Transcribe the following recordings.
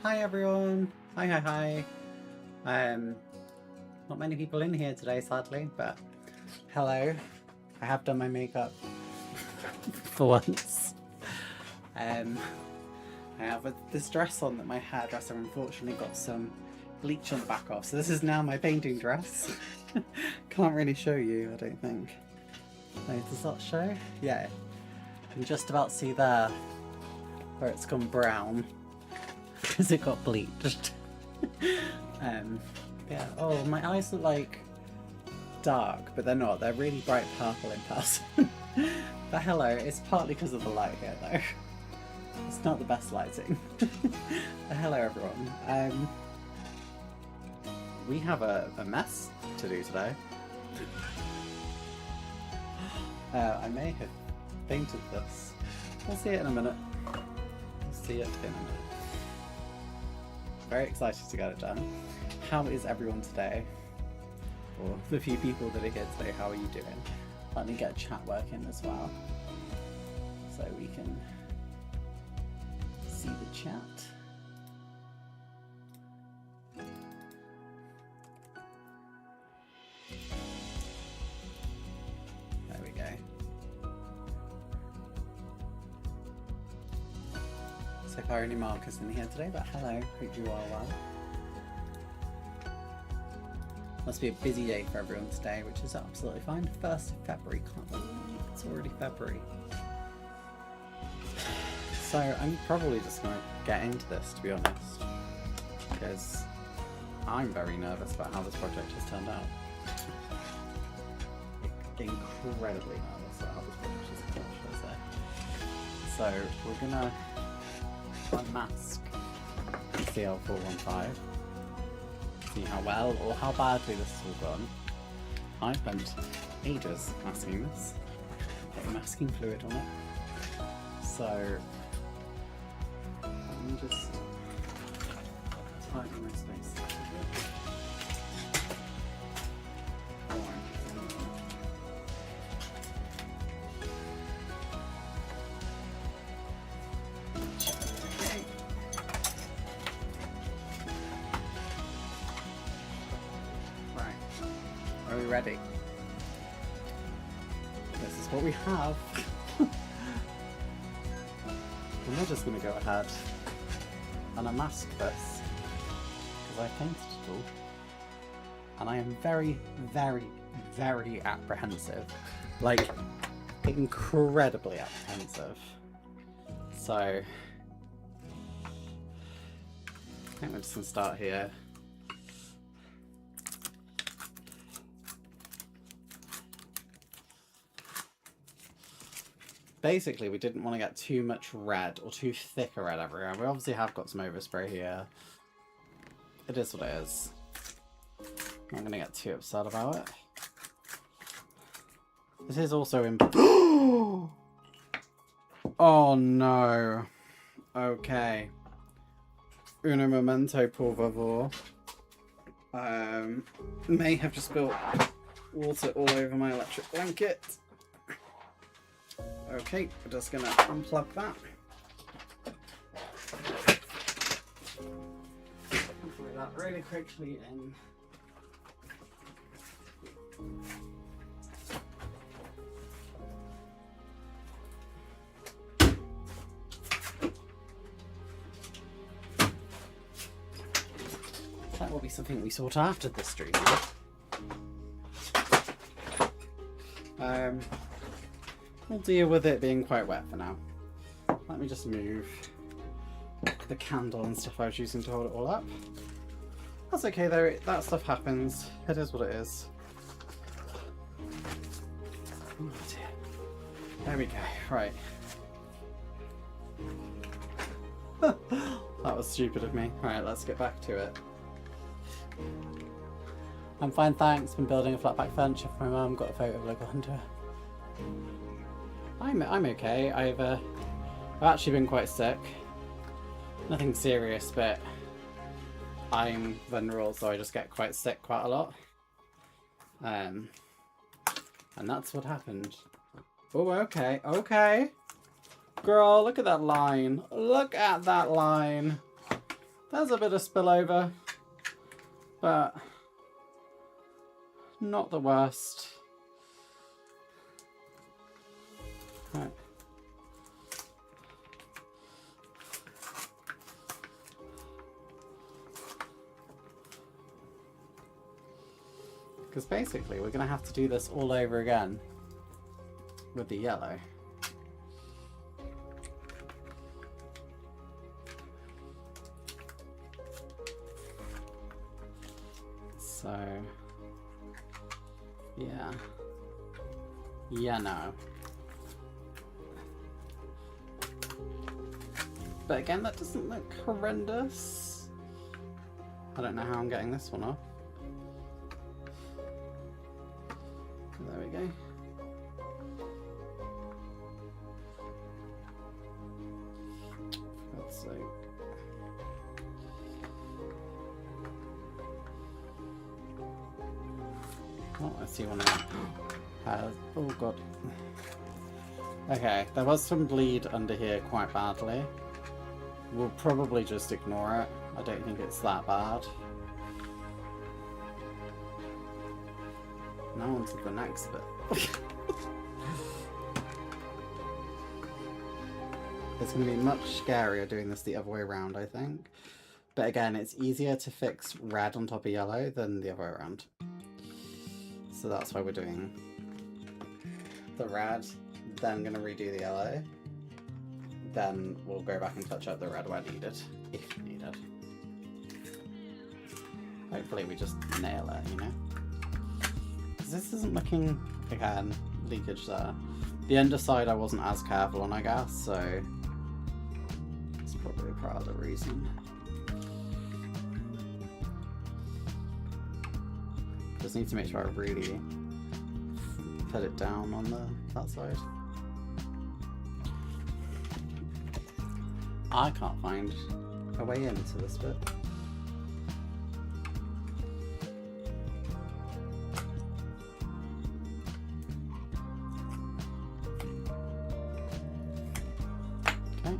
Hi everyone! Hi. Not many people in here today sadly, but hello. I have done my makeup for once. I have this dress on that my hairdresser unfortunately got some bleach on the back of, so this is now my painting dress. Can't really show you, I don't think. Wait, does that show? Yeah. You can just about see there where it's gone brown. Because it got bleached. Yeah. Oh, my eyes look like dark, but they're not. They're really bright purple in person. But hello, it's partly because of the light here, though. It's not the best lighting. But hello, everyone. We have a mess to do today. I may have painted this. We'll see it in a minute. We'll see it in a minute. Very excited to get it done. How is everyone today? Or the few people that are here today, how are you doing? Let me get chat working as well, so we can see the chat. There we go. So far only Marcus in here today, but hello, hope you are well. Must be a busy day for everyone today, which is absolutely fine. 1st of February, can't believe it's already February. So I'm probably just going to get into this, to be honest, because I'm very nervous about how this project has turned out. Incredibly nervous about how this project has turned out, should I say. So we're going to unmask CL415. See how well or how badly this has all gone. I spent ages masking this, putting masking fluid on it. So let me just tighten my space a little bit. Ready. This is what we have. And we're just going to go ahead and unmask this because I painted it all, and I am very, very, very apprehensive, like incredibly apprehensive. So I think we're just going to start here. Basically, we didn't want to get too much red or too thick a red everywhere. We obviously have got some overspray here. It is what it is. I'm not going to get too upset about it. This is also in... Oh no. Okay. Uno momento, por favor. May have just spilled water all over my electric blanket. Okay, we're just going to unplug that. Put that really quickly in. That will be something we sort after the stream. We'll deal with it being quite wet for now. Let me just move the candle and stuff I was using to hold it all up. That's okay though, that stuff happens. It is what it is. Oh dear. There we go, right. That was stupid of me. Right, let's get back to it. I'm fine, thanks. Been building a flat pack furniture for my mum. Got a photo of a local hunter. I'm okay. I've actually been quite sick. Nothing serious, but I'm vulnerable, so I just get quite sick quite a lot. And that's what happened. Oh, okay, okay. Girl, look at that line. Look at that line. There's a bit of spillover, but not the worst. Right. Because basically we're going to have to do this all over again with the yellow. So, yeah. Yeah, no. But again, that doesn't look horrendous. I don't know how I'm getting this one off. There we go. For God's sake. Oh, I see one of them has. Oh god. Okay, there was some bleed under here quite badly. We'll probably just ignore it. I don't think it's that bad. Now on to the next bit. It's going to be much scarier doing this the other way around, I think. But again, it's easier to fix red on top of yellow than the other way around. So that's why we're doing the red, then going to redo the yellow. Then we'll go back and touch up the red where needed, if needed. Hopefully we just nail it, you know? Because this isn't looking, again, leakage there. The underside I wasn't as careful on, I guess, so it's probably part of the reason. Just need to make sure I really put it down on that side. I can't find a way into this bit. Okay.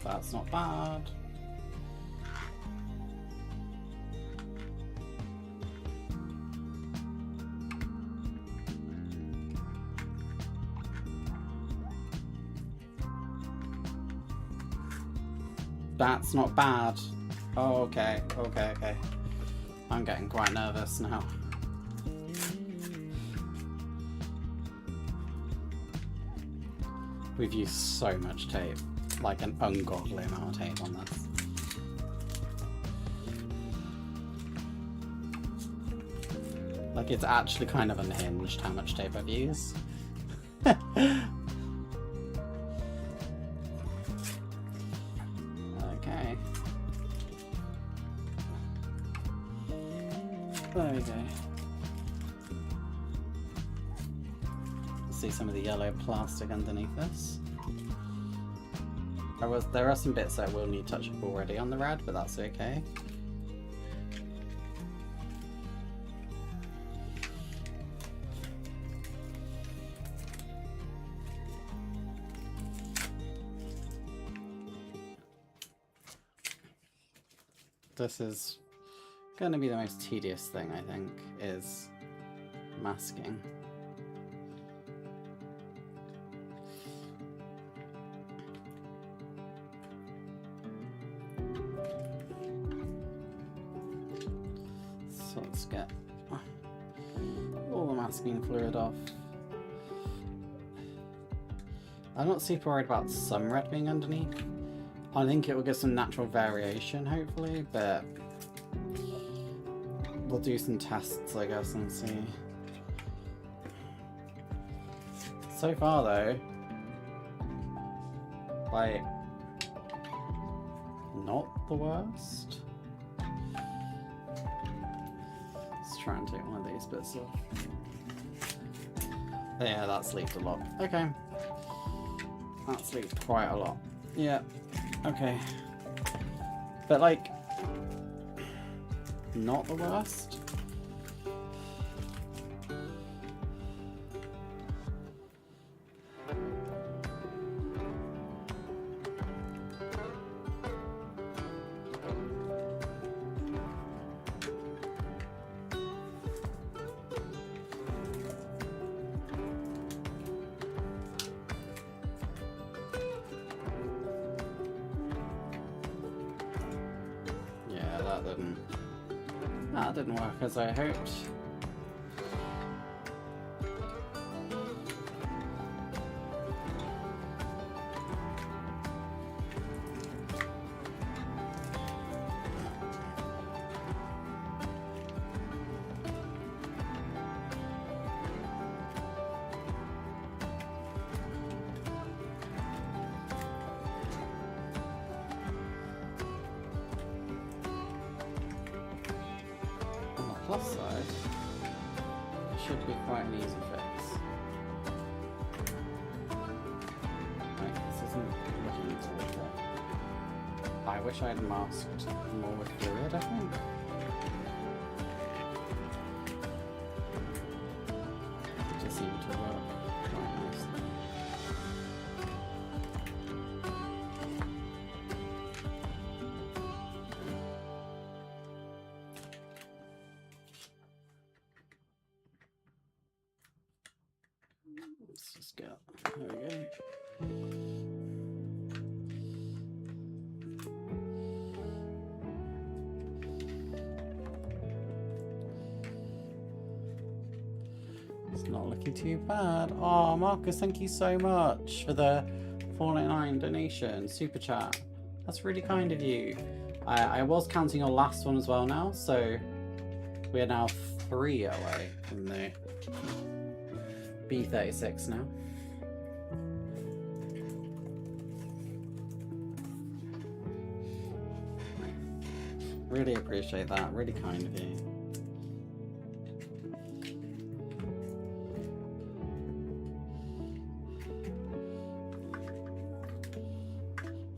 That's not bad. That's not bad. Oh, okay, okay, okay. I'm getting quite nervous now. We've used so much tape. Like an ungodly amount of tape on this. Like it's actually kind of unhinged how much tape I've used. Okay. There we go. See some of the yellow plastic underneath this. There are some bits that will need touch-up already on the red, but that's okay. This is going to be the most tedious thing, I think, is masking. So let's get all the masking fluid off. I'm not super worried about some red being underneath. I think it will give some natural variation, hopefully, but we'll do some tests, I guess, and see. So far, though, like, not the worst. Let's try and take one of these bits off. Yeah, that's leaked a lot. Okay. That's leaked quite a lot. Yeah. Okay. But like, not the worst. That didn't work as I hoped. Plus side, it should be quite an easy fix. Right, this isn't looking towards it. I wish I had masked more with fluid, I think. It just seemed to work quite nicely. Let's just go. There we go. It's not looking too bad. Oh, Marcus, thank you so much for the $4.99 donation, super chat. That's really kind of you. I was counting your last one as well now, so we are now 3 away from the B36 now. Really appreciate that, really kind of you.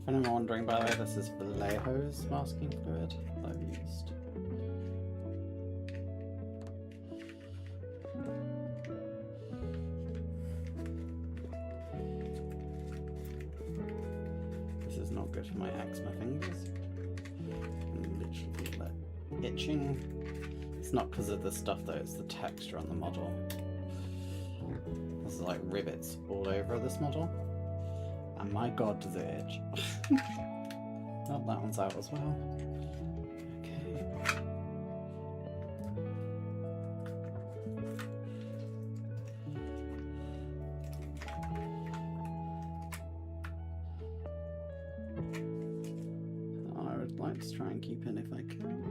If anyone wondering, by the way, this is Vallejo's masking fluid that I've used. This is not good for my eczema fingers. I'm literally like itching. It's not because of the stuff though, it's the texture on the model. There's like rivets all over this model. And my god, does it itch. Oh, that one's out as well. Okay. I would like to try and keep in if I can.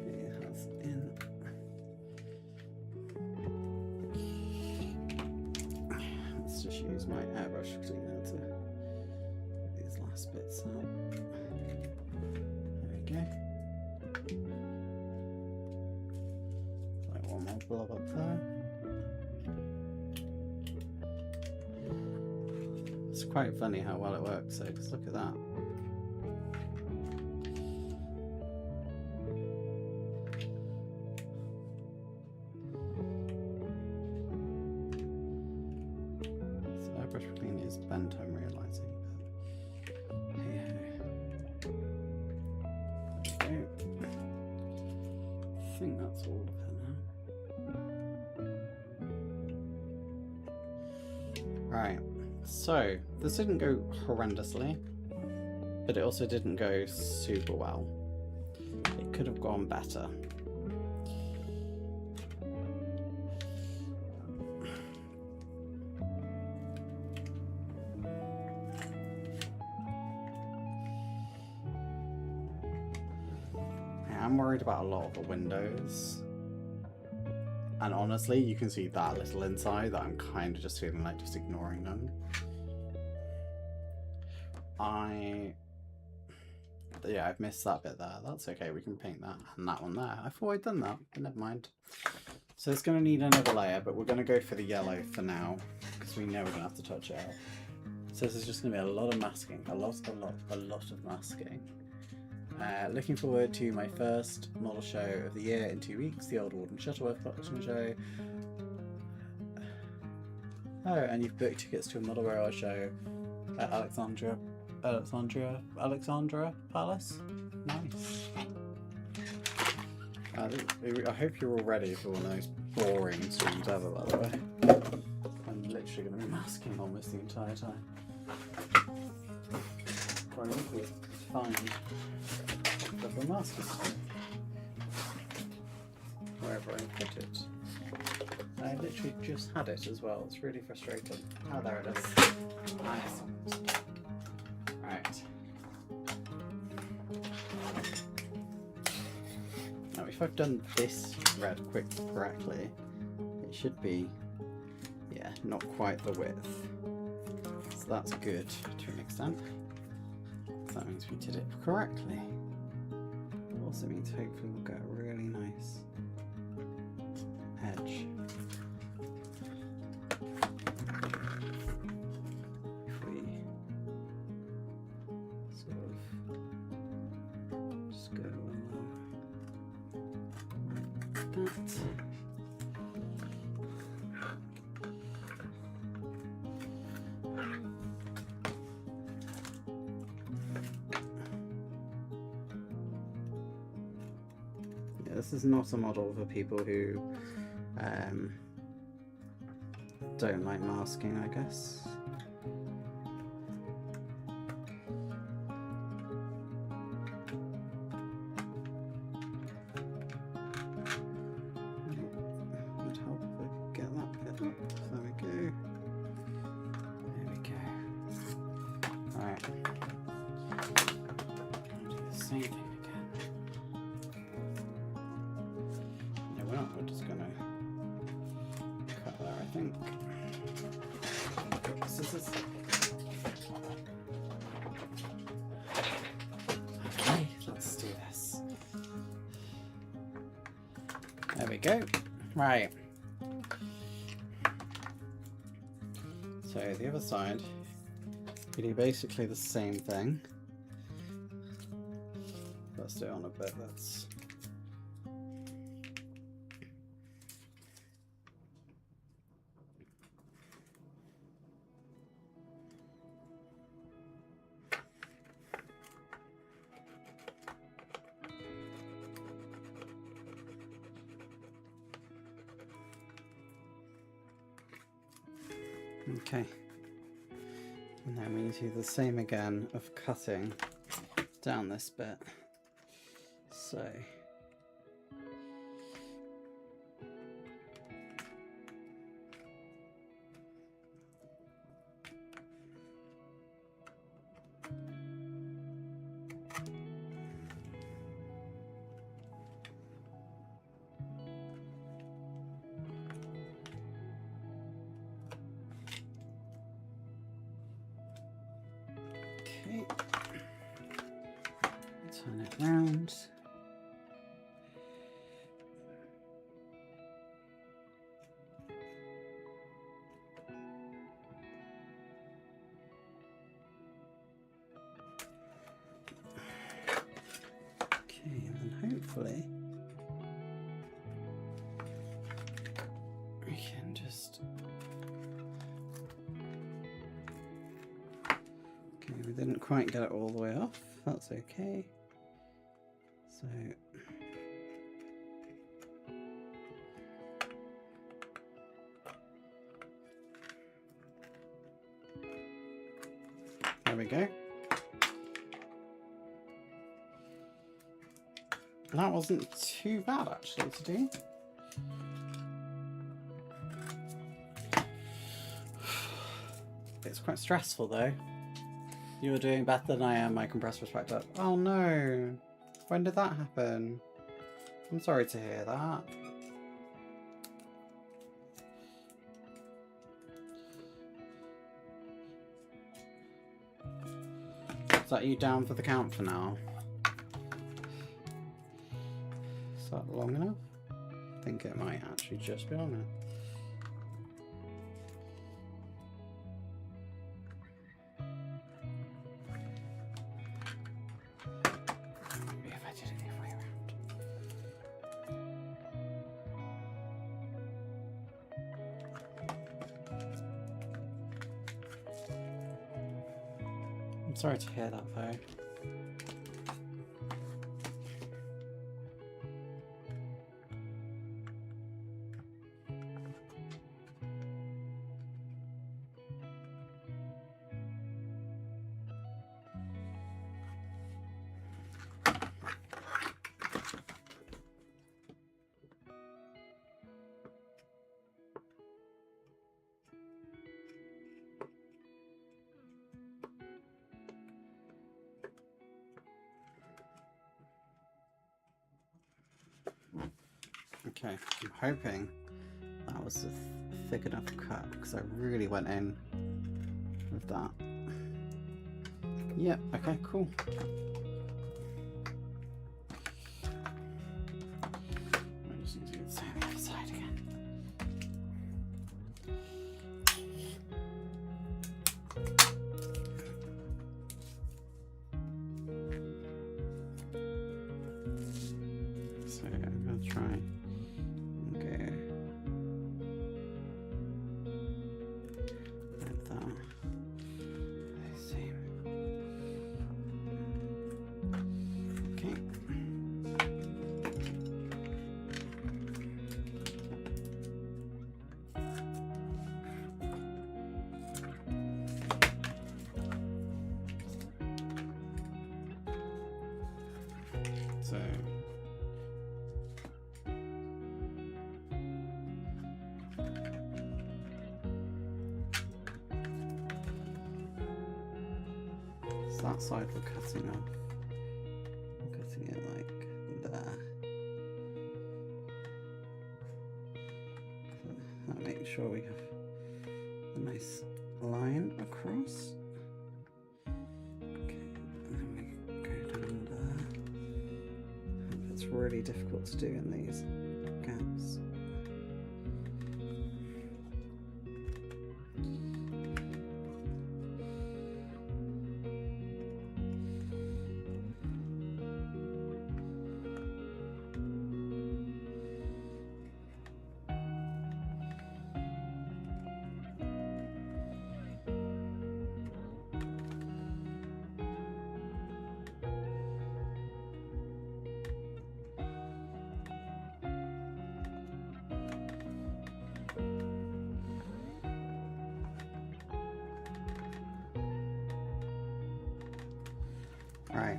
It has in. Let's just use my airbrush cleaner to get these last bits out. There we go. Like one more blob up there. It's quite funny how well it works though, because look at that. Airbrush cleaner is bent, I'm realising, but hey ho. There we go. I think that's all of it now. Right, so this didn't go horrendously, but it also didn't go super well. It could have gone better. I'm worried about a lot of the windows, and honestly you can see that little inside that I'm kind of just feeling like just ignoring them. I yeah, I've missed that bit there. That's okay, we can paint that and that one there. I thought I'd done that, but never mind. So it's going to need another layer, but we're going to go for the yellow for now, because we know we're going to have to touch it out. So this is just going to be a lot of masking, a lot of masking. Looking forward to my first model show of the year in 2 weeks, the Old Warden Shuttleworth Boxing Show. Oh, and you've booked tickets to a model railway show at Alexandra Palace. Nice. I hope you're all ready for one of those boring streams ever, by the way. I'm literally going to be masking almost the entire time. I think we find the master stone wherever I put it. I literally just had it as well. It's really frustrating. Oh, there it is. Nice. Right. Now, if I've done this red correctly, it should be, yeah, not quite the width. So that's good to an extent. That means we did it correctly. It also means hopefully we'll get a really nice edge. If we sort of just go along like that. This is not a model for people who don't like masking, I guess. Would help if I could get that bit up. There we go. There we go. Alright. Do the same thing. We're just gonna cut there, I think. Scissors. Okay, let's do this. There we go. Right. So the other side, we do basically the same thing. Let's do it on a bit that's okay, and then we need to do the same again of cutting down this bit. So turn it round. Okay, and then hopefully we can just... Okay, we didn't quite get it all the way off. That's okay. So there we go. That wasn't too bad actually to do. It's quite stressful though. You were doing better than I am, my compressor's packed up. Oh no! When did that happen? I'm sorry to hear that. Is that you down for the count for now? that long enough? I think it might actually just be long enough. Maybe if I did it the other way around. I'm sorry to hear that though. Okay, I'm hoping that was a thick enough cut because I really went in with that. Yep, okay, cool. I just need to do the same on the other side again. So I'm going to try. So that side we're cutting off. I'm cutting it like there. That makes sure we have a nice line across. Okay, and then we go down there. It's really difficult to do in these gaps. Right.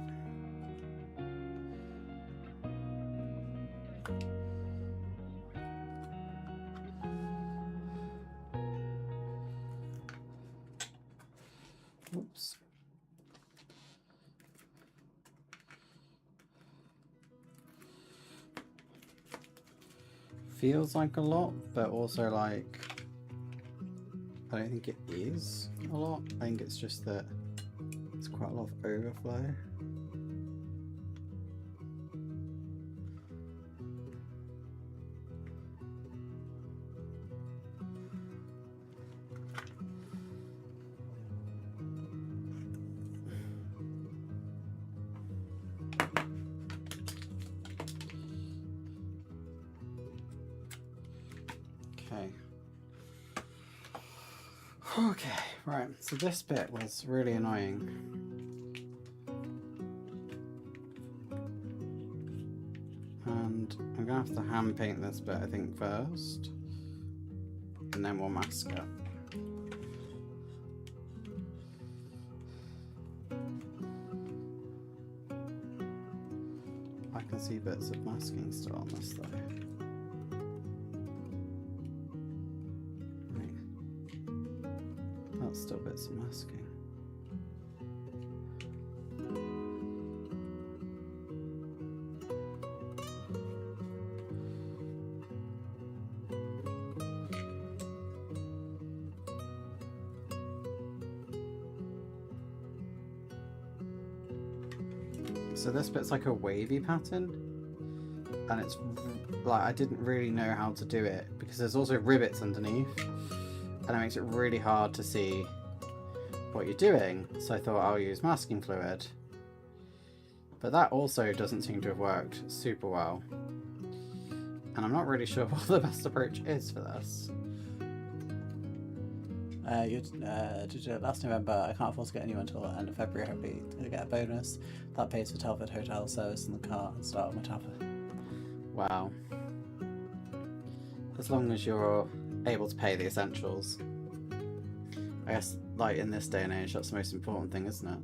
Oops. Feels like a lot, but also like I don't think it is a lot. I think it's just that it's quite a lot of overflow. Okay, right, so this bit was really annoying. And I'm gonna have to hand paint this bit, I think, first. And then we'll mask it. I can see bits of masking still on this though. Still bits of masking. So this bit's like a wavy pattern. and it's like I didn't really know how to do it because there's also rivets underneath, and it makes it really hard to see what you're doing. So I thought I'll use masking fluid, but that also doesn't seem to have worked super well, and I'm not really sure what the best approach is for this. You did it last November. I can't afford to get anyone until the end of February. Hopefully to get a bonus that pays for Telford hotel service in the car and start on my Telford. Wow. As long as you're able to pay the essentials. I guess, like, in this day and age, that's the most important thing, isn't it?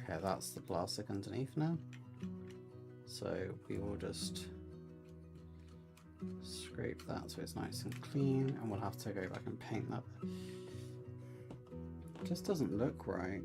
Okay, that's the plastic underneath now. So we will just scrape that so it's nice and clean, and we'll have to go back and paint that. It just doesn't look right.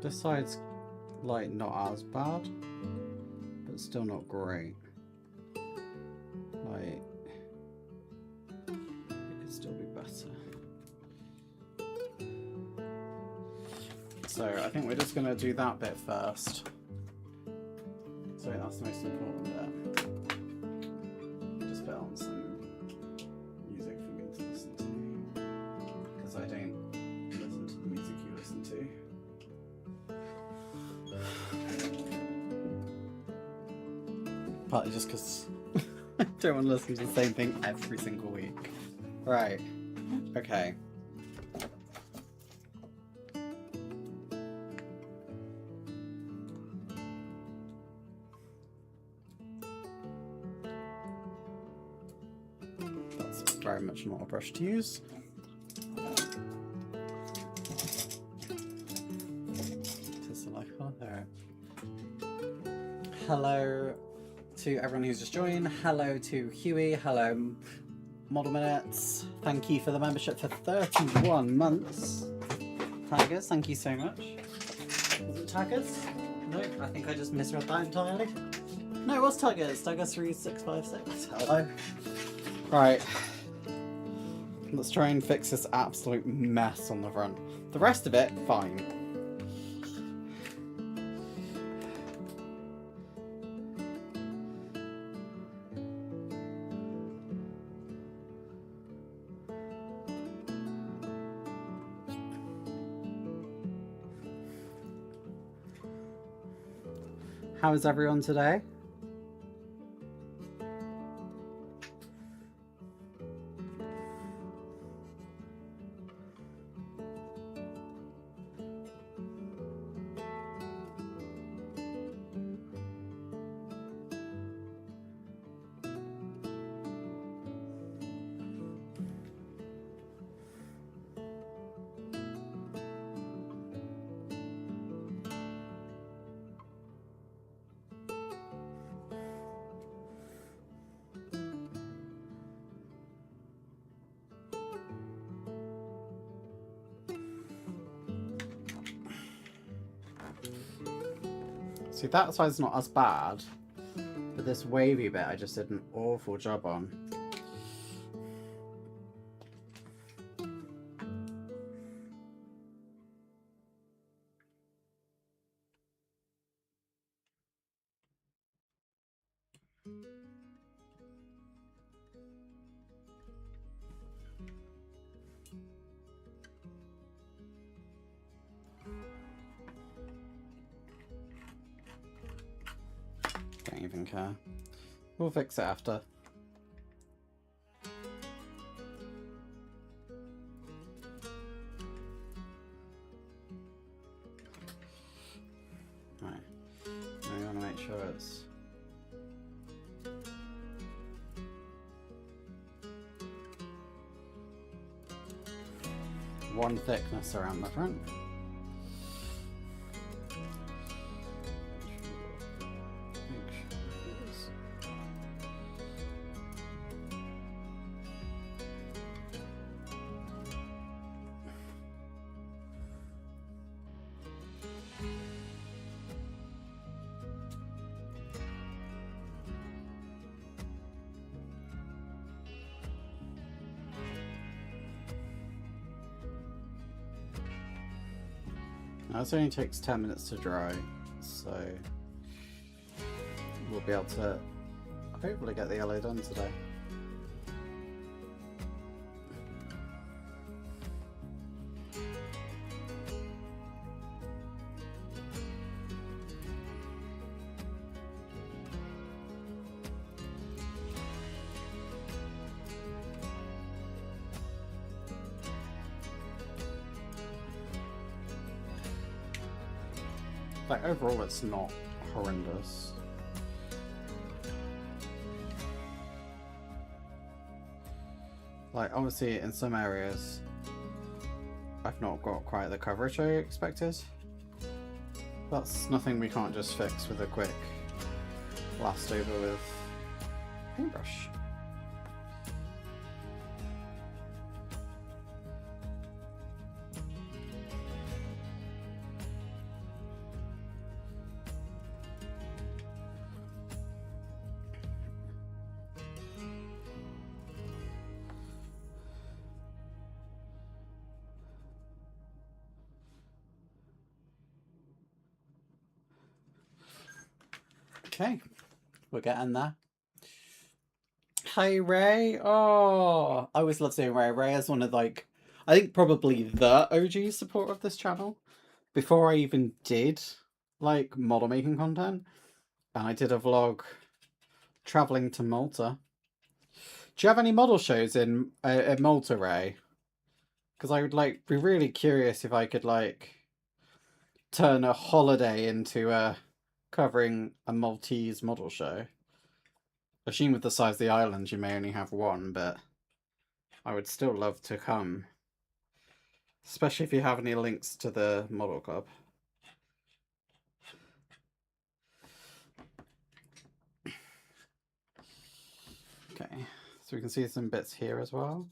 This side's like not as bad, but still not great. Like, it could still be better. So I think we're just gonna do that bit first. So that's the most important bit. Just put on some music for me to listen to, because I don't listen to the music you listen to. Partly just because I don't want to listen to the same thing every single week. Right, okay. That's very much not a brush to use. Just like, oh, there. Hello to everyone who's just joined. Hello to Huey. Hello Model Minutes. Thank you for the membership for 31 months. Tigers, thank you so much. Was it Tigers? No, I think I just misread that entirely. No, it was Tigers. Tigers 3656. Hello. Right. Let's try and fix this absolute mess on the front. The rest of it, fine. How is everyone today? See, that side's not as bad, but this wavy bit I just did an awful job on. Don't even care. We'll fix it after. Right. Now we want to make sure it's one thickness around the front. Now this only takes 10 minutes to dry, so we'll be able to hopefully get the yellow done today. Like, overall it's not horrendous. Like, obviously in some areas I've not got quite the coverage I expected. That's nothing we can't just fix with a quick blast over with paintbrush. Okay, we're getting there. Hi Ray. Oh, I always love seeing Ray. Ray is one of, like, I think probably the OG supporter of this channel. Before I even did like model making content, and I did a vlog traveling to Malta. Do you have any model shows in Malta, Ray? Because I would like be really curious if I could like turn a holiday into covering a Maltese model show. I assume with the size of the island you may only have one, but I would still love to come. Especially if you have any links to the model club. Okay, so we can see some bits here as well.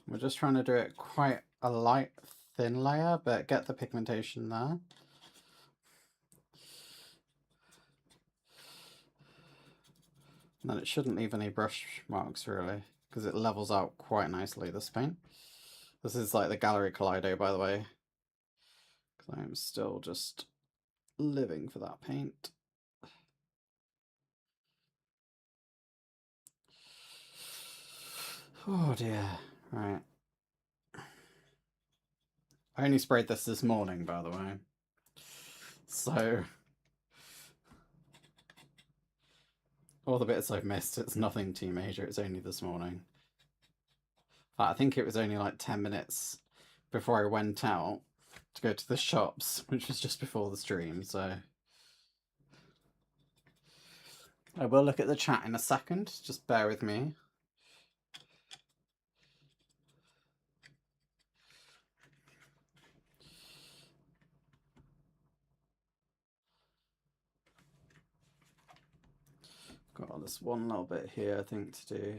We're just trying to do it quite a light, thin layer, but get the pigmentation there. And then it shouldn't leave any brush marks really, because it levels out quite nicely, this paint. This is like the Gallery Kaleido, by the way, because I'm still just living for that paint. Oh dear, right. I only sprayed this morning, by the way. So, all the bits I've missed, it's nothing too major, it's only this morning. I think it was only like 10 minutes before I went out to go to the shops, which was just before the stream, so... I will look at the chat in a second, just bear with me. Got this one little bit here, I think, to do.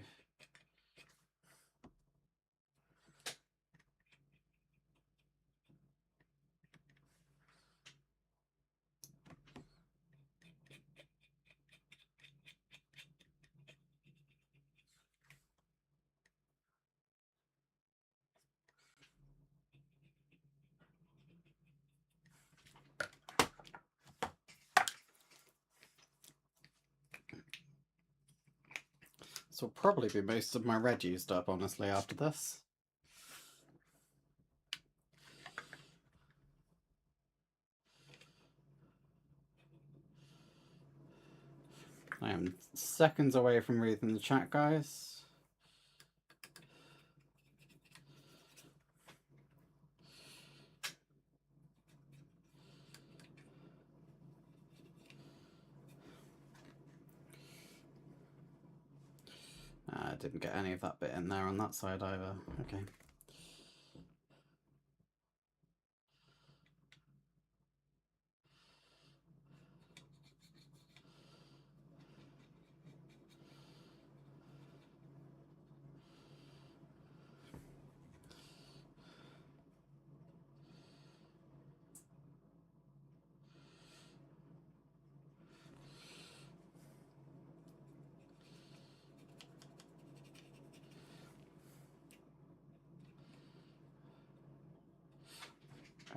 will probably be most of my red used up, honestly, after this. I am seconds away from reading the chat, guys. I didn't get any of that bit in there on that side either. Okay.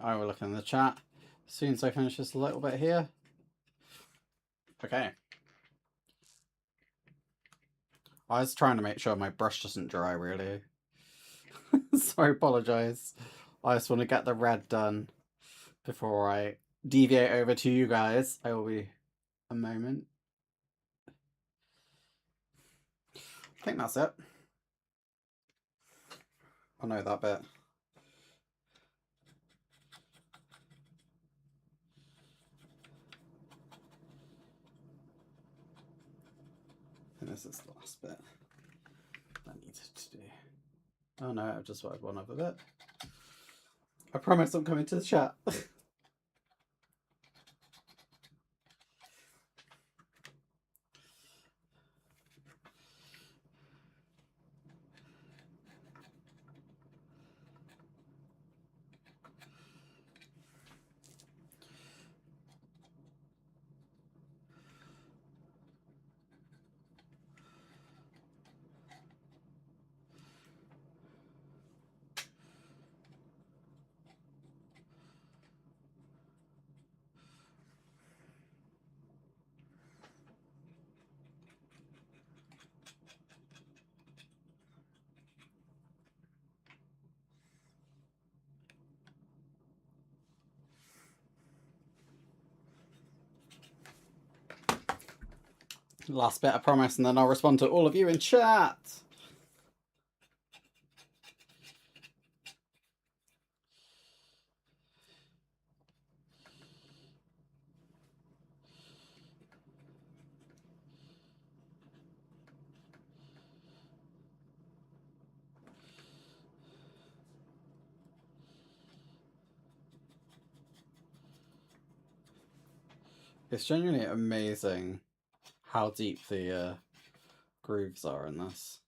I will look in the chat as soon as I finish this a little bit here. Okay. I was trying to make sure my brush doesn't dry, really. So I apologise. I just want to get the red done before I deviate over to you guys. I will be a moment. I think that's it. I know that bit. And this is the last bit I needed to do. Oh no, I've just wanted one other bit. I promise I'm coming to the chat. Last bit, I promise, and then I'll respond to all of you in chat. It's genuinely amazing how deep the grooves are in this.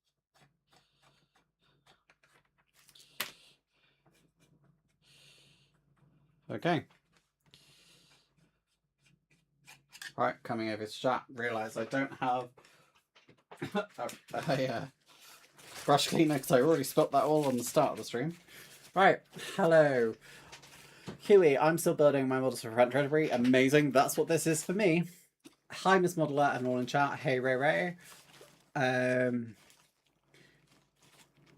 Okay. Right, coming over to chat, realise I don't have a brush cleaner because I already spilt that all on the start of the stream. Right, hello. Huey, I'm still building my models for Front Treasury. Amazing, that's what this is for me. Hi, Miss Modeler, and all in chat. Hey, Ray Ray. I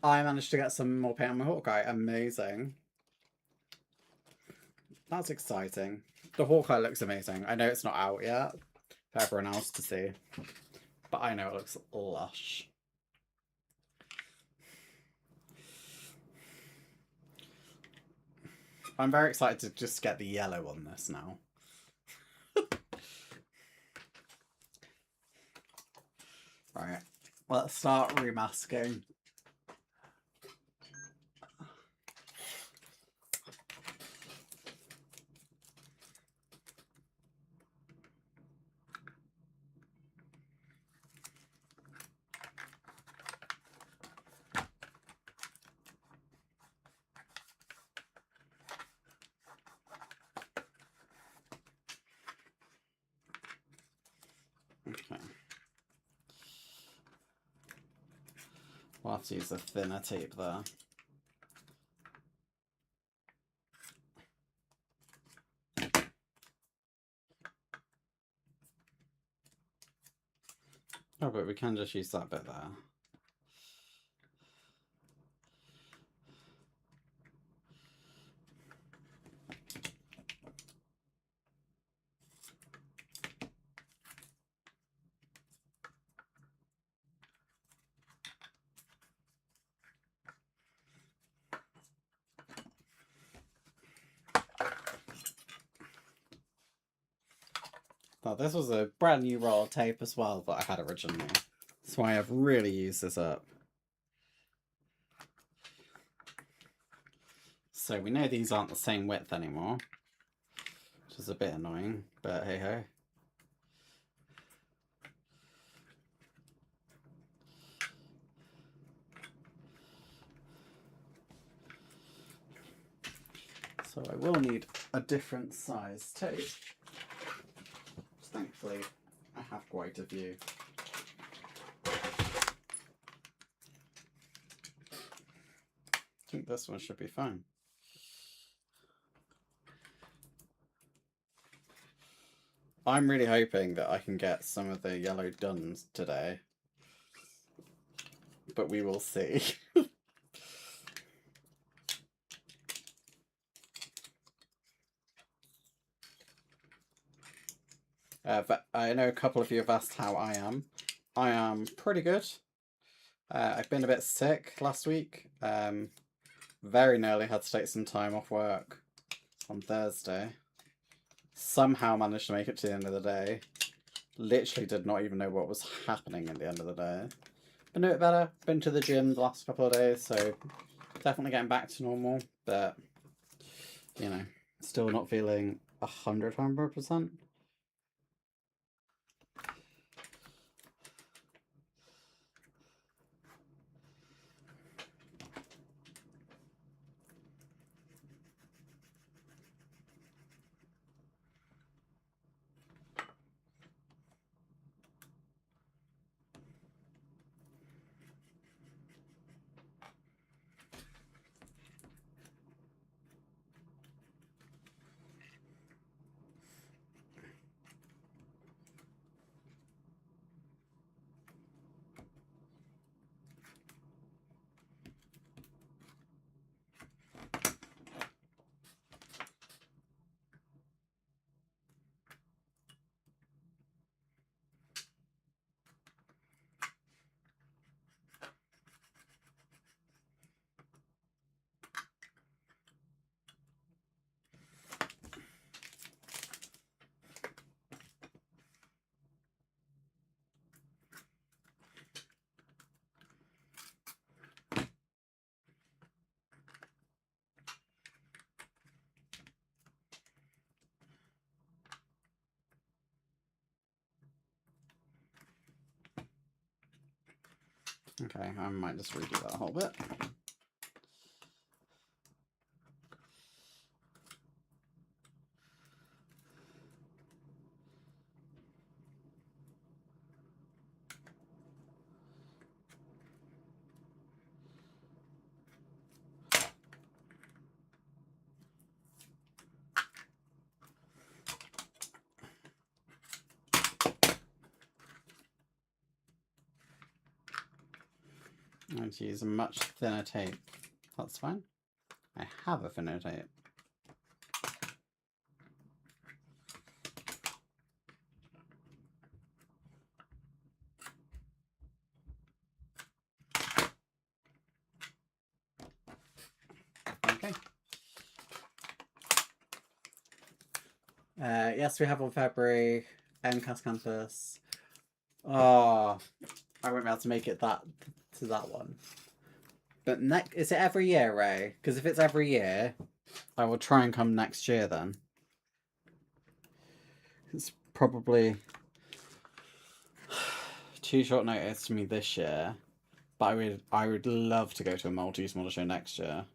managed to get some more paint on my Hawkeye. Amazing. That's exciting. The Hawkeye looks amazing. I know it's not out yet for everyone else to see, but I know it looks lush. I'm very excited to just get the yellow on this now. Right, let's start remasking. Okay. We'll have to use a thinner tape there. Oh, but we can just use that bit there. Now, this was a brand new roll of tape as well that I had originally. That's why I've really used this up. So we know these aren't the same width anymore, which is a bit annoying, but hey ho. So I will need a different size tape. Thankfully, I have quite a few. I think this one should be fine. I'm really hoping that I can get some of the yellow done today, but we will see. But I know a couple of you have asked how I am. I am pretty good. I've been a bit sick last week. Very nearly had to take some time off work on Thursday. Somehow managed to make it to the end of the day. Literally did not even know what was happening at the end of the day. Been a bit better. Been to the gym the last couple of days, so definitely getting back to normal. But, you know, still not feeling 100%. Okay, I might just redo that whole bit. I'm going to use a much thinner tape. That's fine. I have a thinner tape. Okay. Yes, we have on February, MCAS Campus. Oh, I won't be able to make it to that one. But is it every year, Ray? Because if it's every year, I will try and come next year then. It's probably too short notice to me this year, but I would love to go to a Maltese model show next year.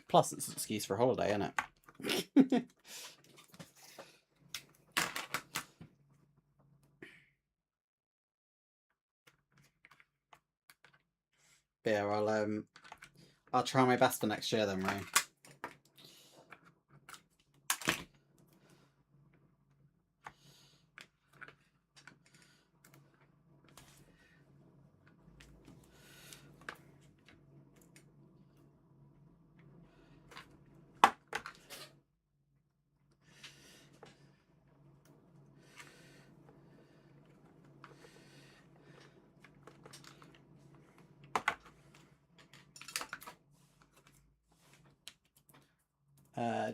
Plus, it's an excuse for a holiday, isn't it? But yeah, I'll try my best for next year then, Ray.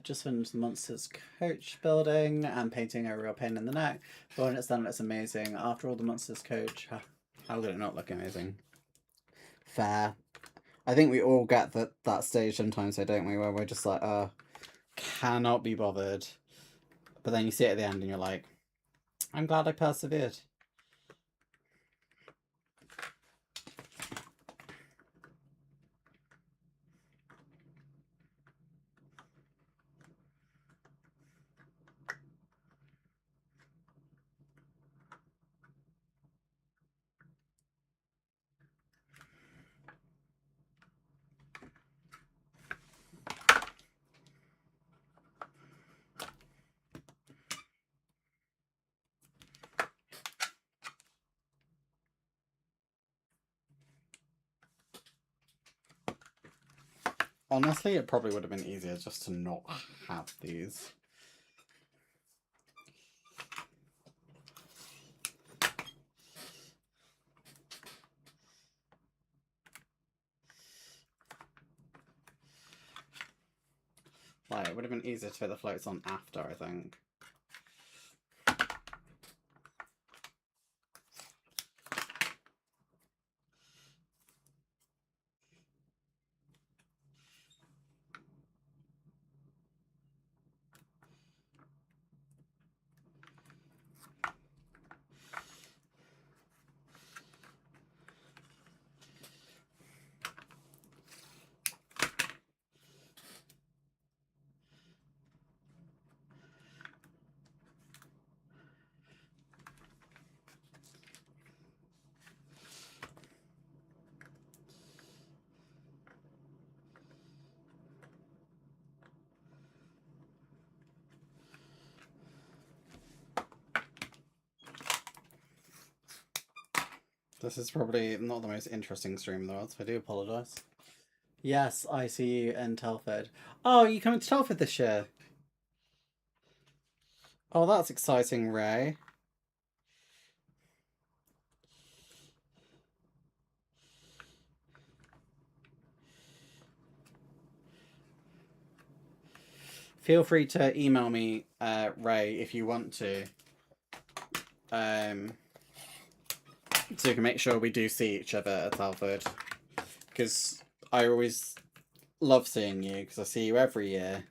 Just finished the Monsters coach building and painting a real pain in the neck. But when it's done, it's amazing. After all the Monsters coach, how could it not look amazing? Fair. I think we all get that stage sometimes, though, don't we? Where we're just like, cannot be bothered. But then you see it at the end and you're like, I'm glad I persevered. Honestly, it probably would have been easier just to not have these. Like, it would have been easier to put the floats on after, I think. This is probably not the most interesting stream in the world, so I do apologise. Yes, I see you in Telford. Oh, you coming to Telford this year? Oh, that's exciting, Ray. Feel free to email me, Ray, if you want to. So you can make sure we do see each other at Telford. Because I always love seeing you, because I see you every year.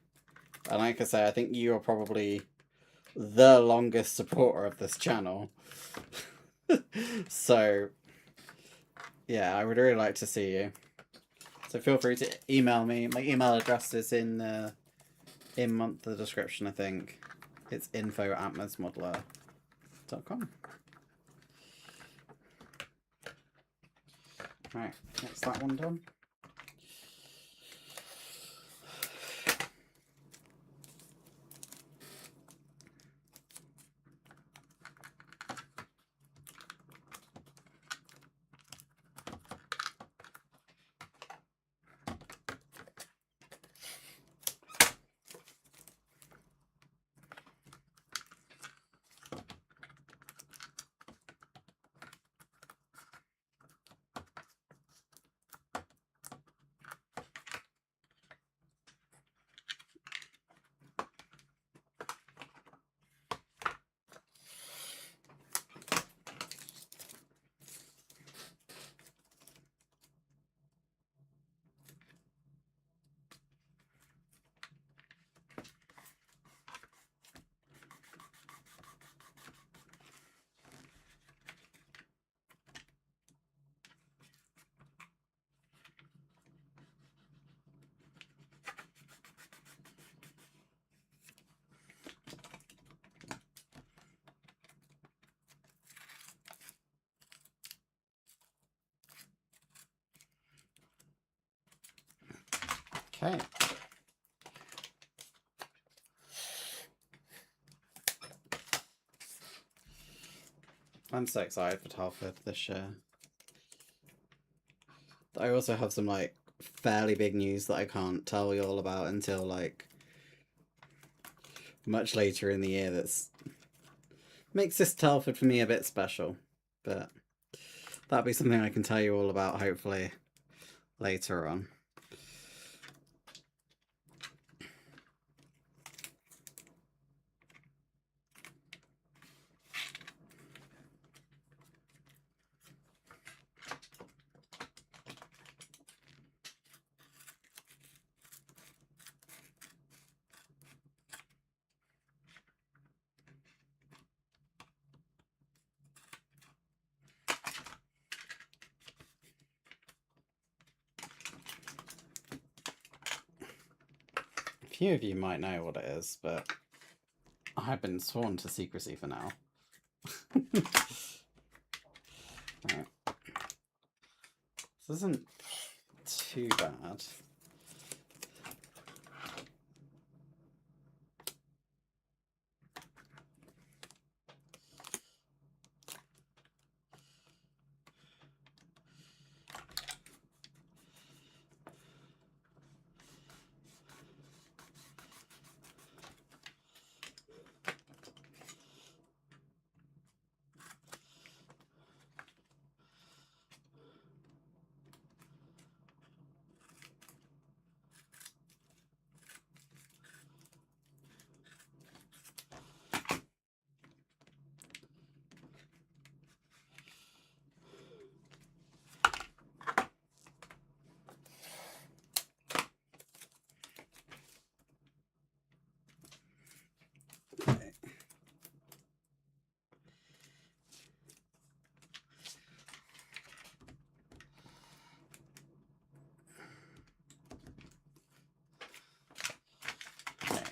And like I say, I think you are probably the longest supporter of this channel. So, yeah, I would really like to see you. So feel free to email me. My email address is in the description, I think. It's info@mesmodeler.com. Right, that's that one done. Okay. I'm so excited for Telford this year. I also have some like fairly big news that I can't tell you all about until like much later in the year. That's makes this Telford for me a bit special, but that'll be something I can tell you all about hopefully later on. few of you might know what it is, but I have been sworn to secrecy for now. Right. This isn't too bad.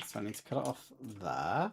So I need to cut it off there.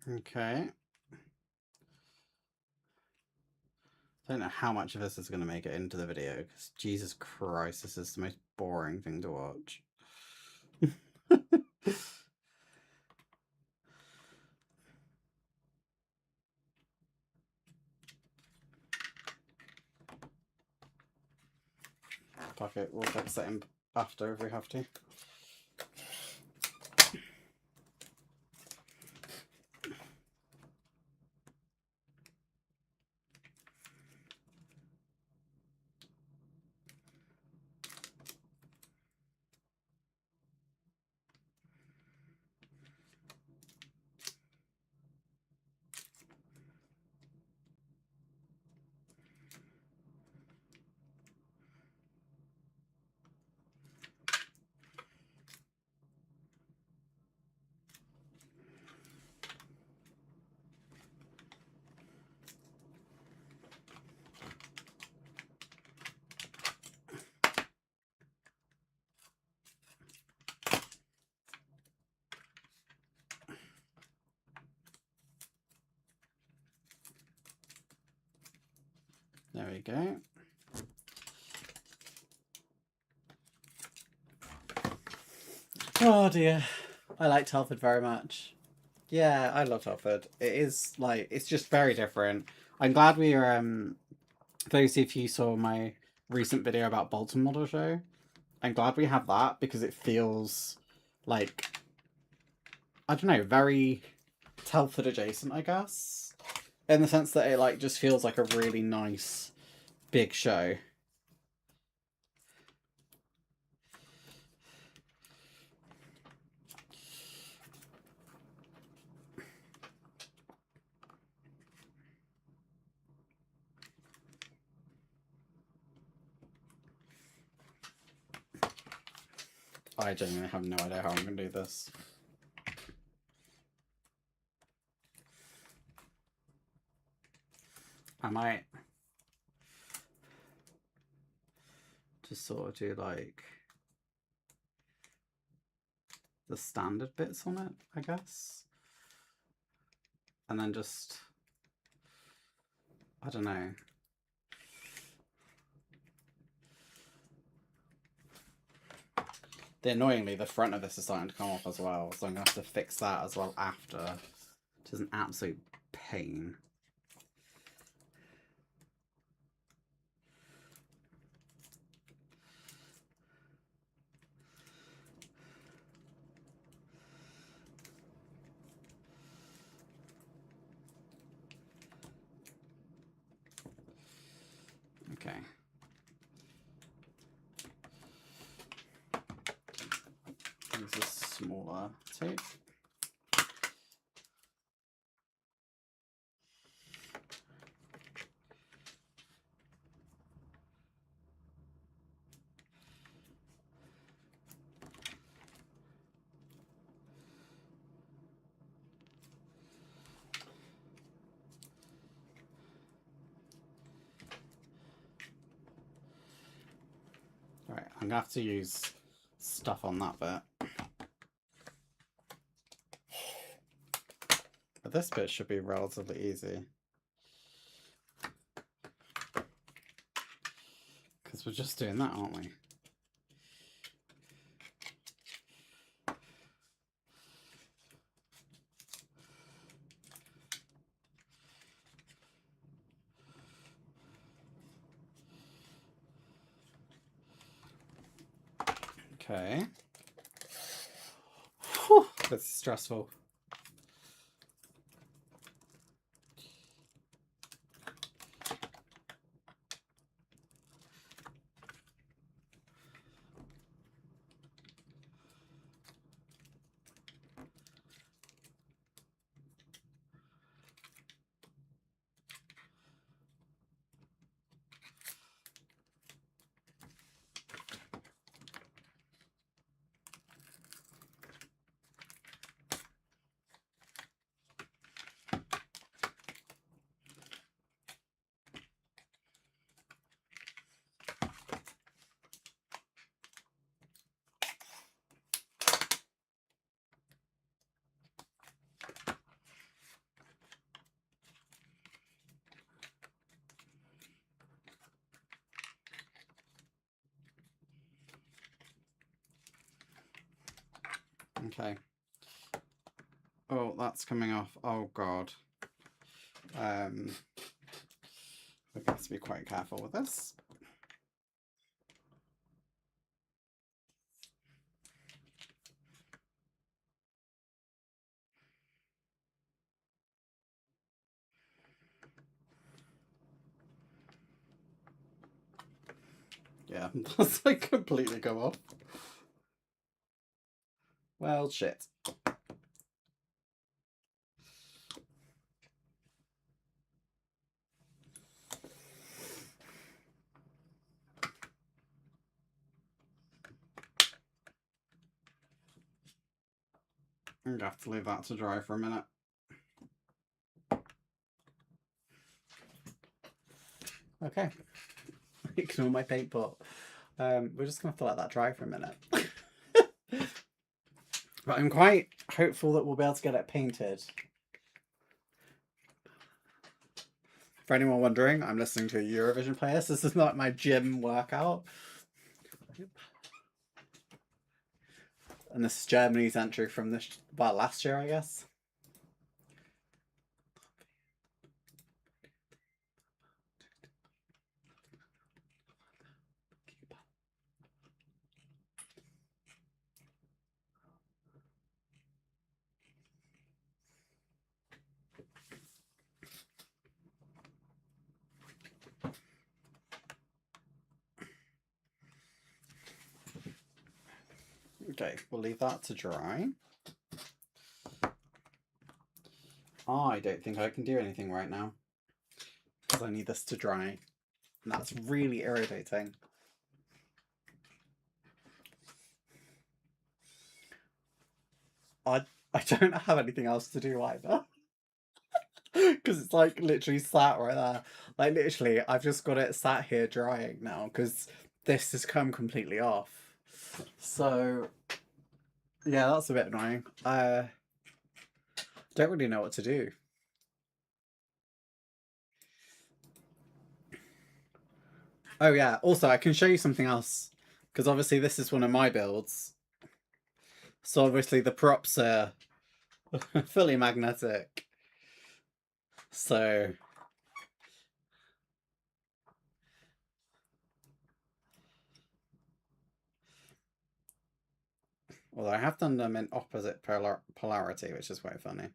Okay. I don't know how much of this is going to make it into the video, because Jesus Christ, this is the most boring thing to watch. Fuck it, we'll fix it in after if we have to. There we go. Oh dear. I like Telford very much. Yeah, I love Telford. It is like, it's just very different. I'm glad we are, those of you saw my recent video about Bolton Model Show, I'm glad we have that because it feels like, I don't know, very Telford adjacent, I guess. In the sense that it like just feels like a really nice big show. I genuinely have no idea how I'm going to do this. I might just sort of do like the standard bits on it, I guess. And then just, I don't know. Annoyingly, the front of this is starting to come off as well, so I'm going to have to fix that as well after, which is an absolute pain. Okay. Use a smaller tape. Alright, I'm gonna have to use stuff on that bit. But this bit should be relatively easy. Because we're just doing that, aren't we? Okay. Whew, that's stressful. Okay. Oh, that's coming off. Oh god. We're going to have to be quite careful with this. Yeah, that's like completely go off. Well, shit. I'm going to have to leave that to dry for a minute. Okay. Ignore my paint pot. We're just going to have to let that dry for a minute. But I'm quite hopeful that we'll be able to get it painted. For anyone wondering, I'm listening to a Eurovision playlist. This is not my gym workout. And this is Germany's entry from this, well, last year, I guess. Okay, we'll leave that to dry. I don't think I can do anything right now because I need this to dry. And that's really irritating. I don't have anything else to do either. Because it's like literally sat right there. Like literally, I've just got it sat here drying now because this has come completely off. So yeah, that's a bit annoying. Don't really know what to do. Oh yeah, also I can show you something else because obviously this is one of my builds. So obviously the props are fully magnetic. So well, I have done them in opposite polarity, which is quite funny.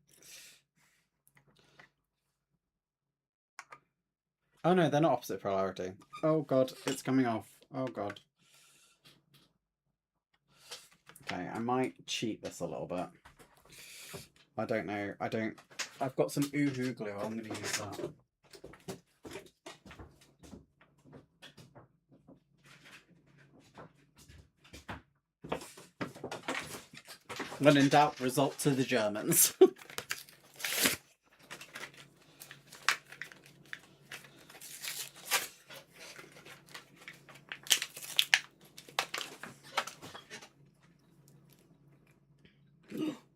Oh no, they're not opposite polarity. Oh god, it's coming off. Oh god. Okay, I might cheat this a little bit. I don't know. I've got some Uhu glue. I'm going to use that. When in doubt, resort to the Germans.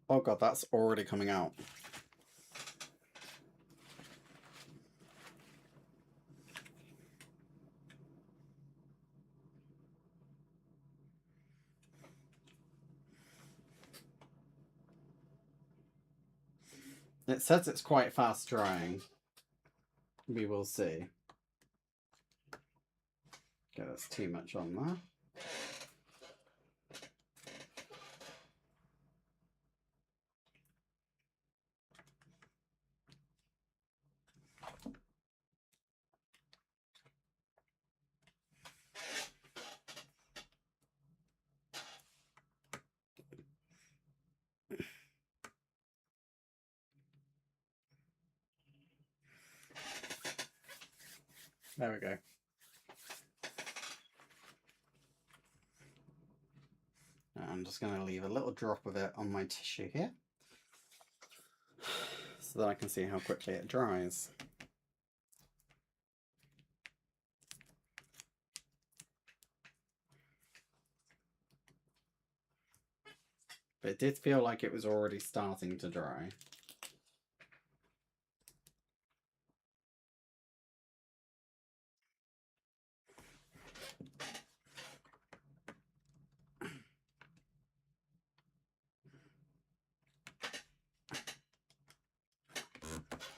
Oh god, that's already coming out. It says it's quite fast drying. We will see. Okay, that's too much on there. There we go. I'm just going to leave a little drop of it on my tissue here so that I can see how quickly it dries. But it did feel like it was already starting to dry.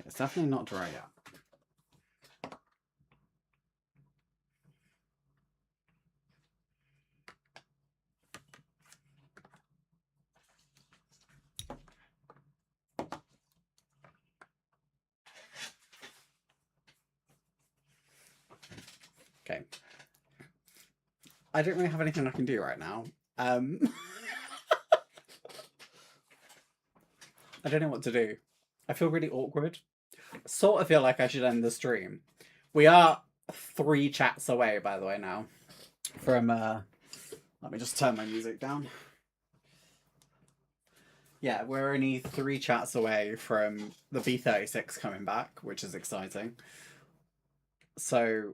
It's definitely not dry yet. Okay. I don't really have anything I can do right now. I don't know what to do. I feel really awkward. Sort of feel like I should end the stream. We are 3 chats away, by the way, now. From, let me just turn my music down. Yeah, we're only 3 chats away from the B36 coming back, which is exciting. So,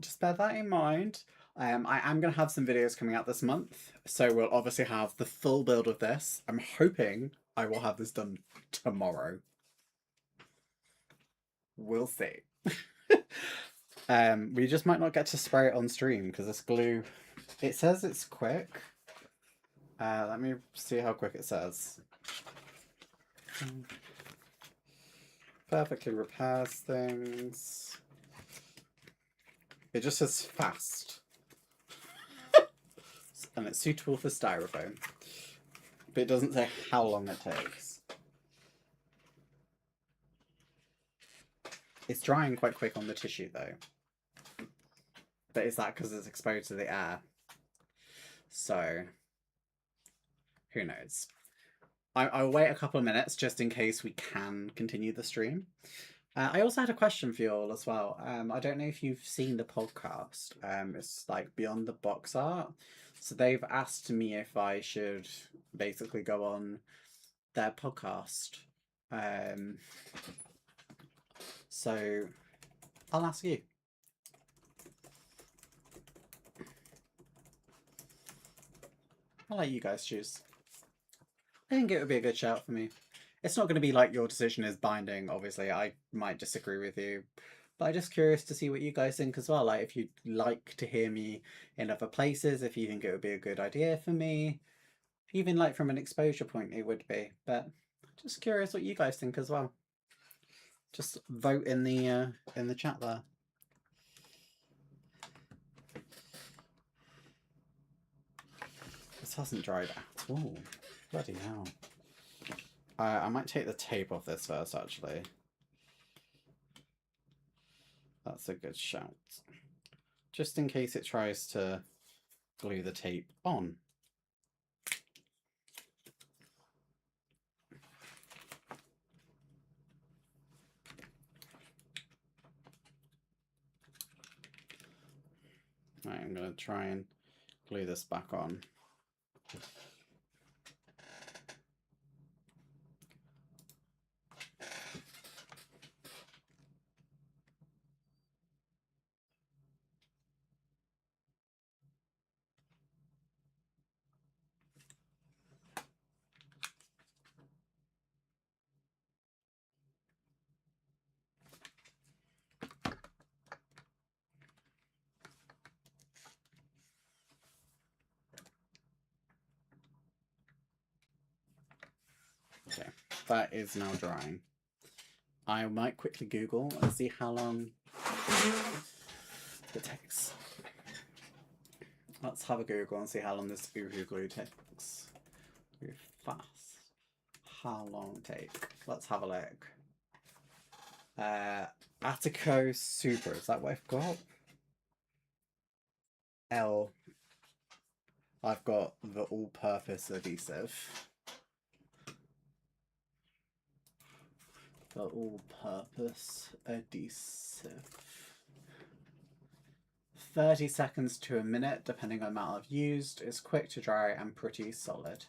just bear that in mind. I am going to have some videos coming out this month, so we'll obviously have the full build of this. I'm hoping I will have this done tomorrow. We'll see. We just might not get to spray it on stream because this glue, it says it's quick. Let me see how quick it says. Perfectly repairs things. It just says fast. And it's suitable for styrofoam. But it doesn't say how long it takes. It's drying quite quick on the tissue though. But is that because it's exposed to the air? So, who knows? I'll wait a couple of minutes just in case we can continue the stream. I also had a question for you all as well. I don't know if you've seen the podcast. It's like Beyond the Box Art. So they've asked me if I should basically go on their podcast. So I'll ask you. I'll let you guys choose. I think it would be a good shout for me. It's not going to be like your decision is binding, obviously. I might disagree with you. But I'm just curious to see what you guys think as well. Like, if you'd like to hear me in other places, if you think it would be a good idea for me. Even like from an exposure point, it would be. But just curious what you guys think as well. Just vote in the chat there. This hasn't dried at all. Bloody hell. I might take the tape off this first, actually. That's a good shout. Just in case it tries to glue the tape on. Right, I'm going to try and glue this back on. Okay, that is now drying. I might quickly Google and see how long it takes. Let's have a Google and see how long this Boohoo glue takes. Very fast. How long take? Let's have a look. Attico Super, is that what I've got? L. I've got the all-purpose adhesive. The all-purpose adhesive. 30 seconds to a minute, depending on the amount I've used. It's quick to dry and pretty solid.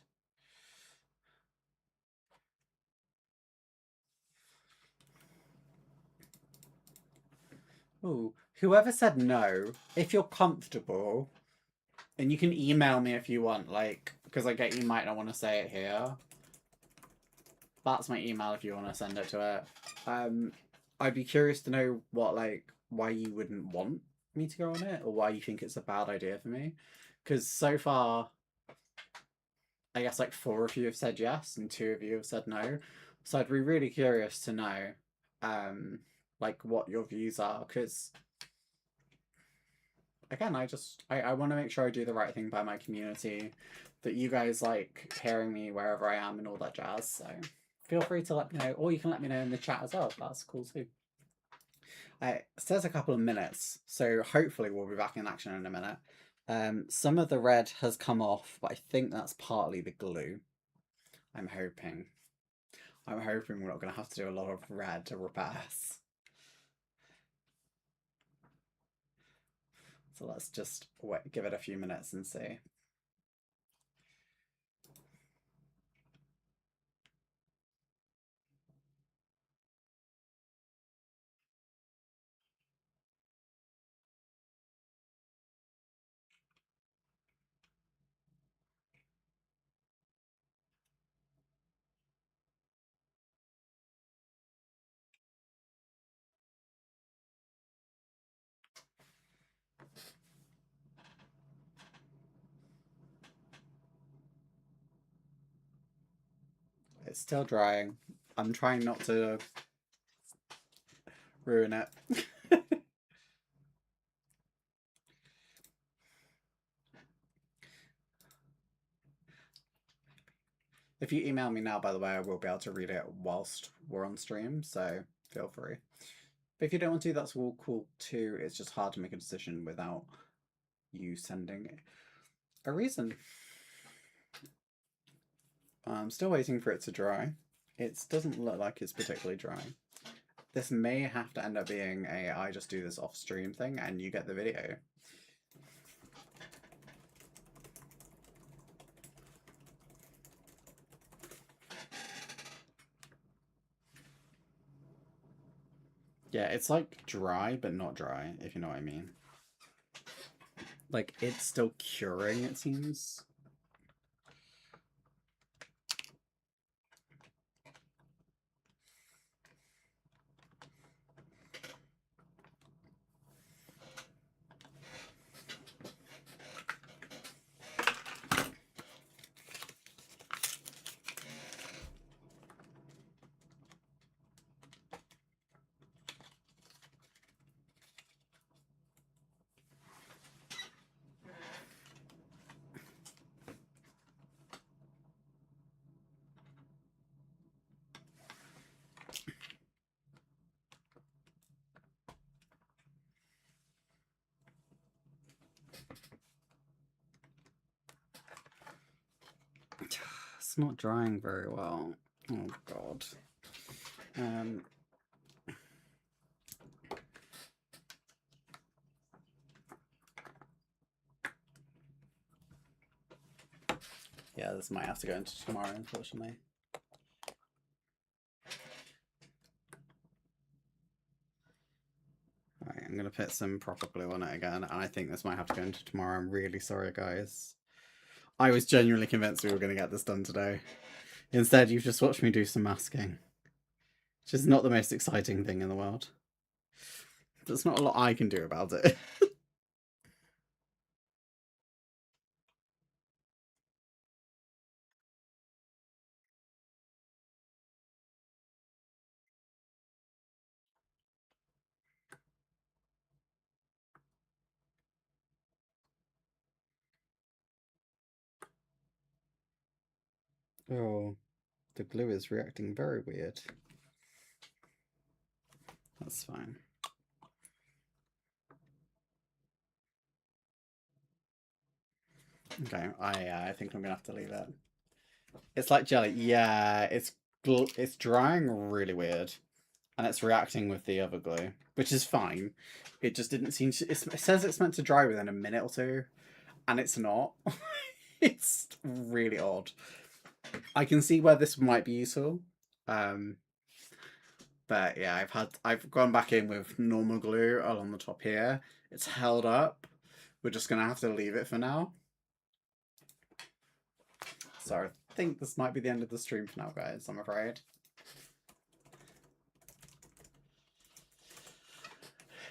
Ooh, whoever said no, if you're comfortable, and you can email me if you want, like, because I get you might not want to say it here. That's my email if you want to send it to it. I'd be curious to know what, like, why you wouldn't want me to go on it, or why you think it's a bad idea for me. Because so far, I guess like 4 of you have said yes, and 2 of you have said no. So I'd be really curious to know, like, what your views are, because again, I want to make sure I do the right thing by my community, that you guys like hearing me wherever I am and all that jazz. So feel free to let me know, or you can let me know in the chat as well. That's cool too. It says a couple of minutes, so hopefully we'll be back in action in a minute. Some of the red has come off, but I think that's partly the glue. I'm hoping we're not going to have to do a lot of red to repairs. So let's just wait, give it a few minutes and see. It's still drying. I'm trying not to ruin it. If you email me now, by the way, I will be able to read it whilst we're on stream, so feel free. But if you don't want to, that's all cool too. It's just hard to make a decision without you sending a reason. I'm still waiting for it to dry. It doesn't look like it's particularly dry. This may have to end up being a I just do this off stream thing and you get the video. Yeah, it's like dry, but not dry, if you know what I mean. Like, it's still curing, it seems. It's not drying very well. Oh god. Yeah, this might have to go into tomorrow, unfortunately. Alright, I'm gonna put some proper glue on it again, and I think this might have to go into tomorrow. I'm really sorry, guys. I was genuinely convinced we were going to get this done today. Instead, you've just watched me do some masking. Which is not the most exciting thing in the world. There's not a lot I can do about it. Oh, the glue is reacting very weird. That's fine. Okay, I think I'm gonna have to leave it. It's like jelly. Yeah, it's drying really weird, and it's reacting with the other glue, which is fine. It just didn't seem to. It says it's meant to dry within a minute or two, and it's not. It's really odd. I can see where this might be useful. But yeah, I've gone back in with normal glue along the top here. It's held up. We're just gonna have to leave it for now. So I think this might be the end of the stream for now, guys, I'm afraid.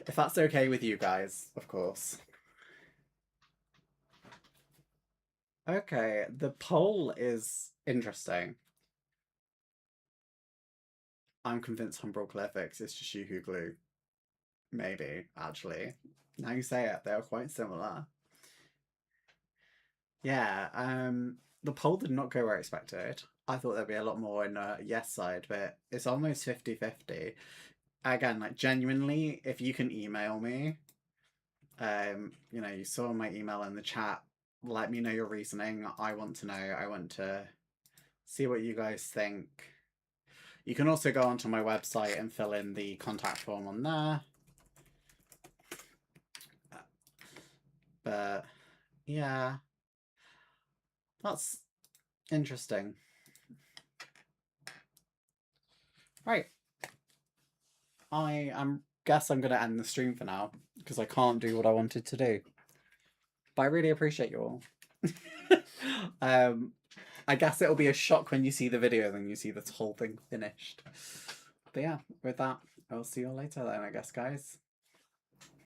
If that's okay with you guys, of course. Okay, the poll is interesting. I'm convinced Humbrol Airfix is just Yoo-Hoo glue. Maybe, actually. Now you say it, they're quite similar. Yeah, the poll did not go where I expected. I thought there'd be a lot more in the yes side, but it's almost 50-50. Again, like genuinely, if you can email me, you know, you saw my email in the chat, let me know your reasoning. I want to know. I want to see what you guys think. You can also go onto my website and fill in the contact form on there. But yeah, that's interesting. Right. Guess I'm gonna end the stream for now because I can't do what I wanted to do. But I really appreciate you all. I guess it'll be a shock when you see the video and you see this whole thing finished. But yeah, with that, I'll see you all later then, I guess, guys.